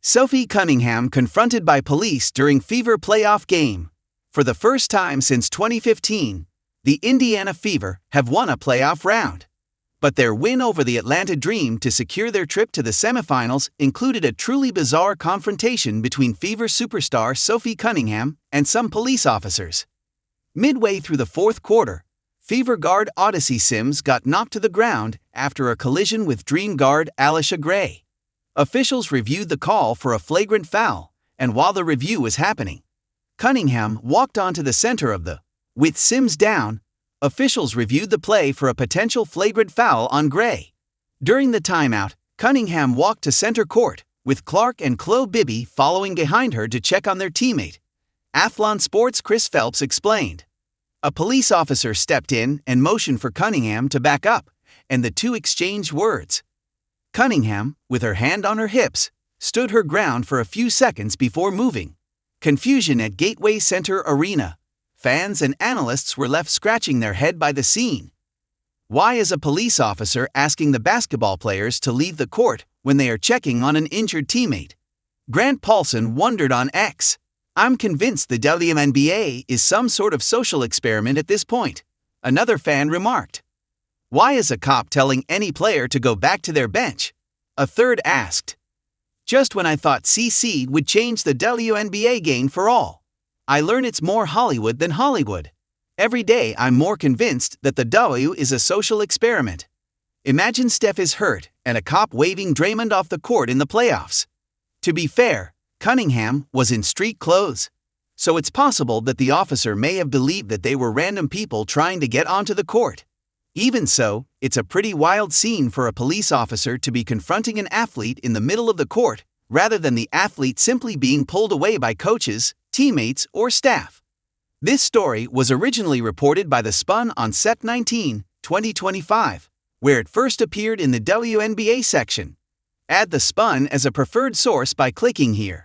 Sophie Cunningham confronted by police during Fever playoff game. For the first time since 2015, the Indiana Fever have won a playoff round. But their win over the Atlanta Dream to secure their trip to the semifinals included a truly bizarre confrontation between Fever superstar Sophie Cunningham and some police officers. Midway through the fourth quarter, Fever guard Odyssey Sims got knocked to the ground after a collision with Dream guard Allisha Gray. Officials reviewed the call for a flagrant foul, and while the review was happening, Cunningham walked onto the center of the with Sims down. Officials reviewed the play for a potential flagrant foul on Gray. During the timeout, Cunningham walked to center court, with Clark and Chloe Bibby following behind her to check on their teammate. Athlon Sports' Chris Phelps explained. A police officer stepped in and motioned for Cunningham to back up, and the two exchanged words. Cunningham, with her hand on her hips, stood her ground for a few seconds before moving. Confusion at Gateway Center Arena. Fans and analysts were left scratching their head by the scene. Why is a police officer asking the basketball players to leave the court when they are checking on an injured teammate? Grant Paulson wondered on X. I'm convinced the WNBA is some sort of social experiment at this point, another fan remarked. Why is a cop telling any player to go back to their bench? A third asked. Just when I thought CC would change the WNBA game for all. I learn it's more Hollywood than Hollywood. Every day I'm more convinced that the W is a social experiment. Imagine Steph is hurt and a cop waving Draymond off the court in the playoffs. To be fair, Cunningham was in street clothes. So it's possible that the officer may have believed that they were random people trying to get onto the court. Even so, it's a pretty wild scene for a police officer to be confronting an athlete in the middle of the court, rather than the athlete simply being pulled away by coaches, teammates, or staff. This story was originally reported by The Spun on Sep 19, 2025, where it first appeared in the WNBA section. Add The Spun as a preferred source by clicking here.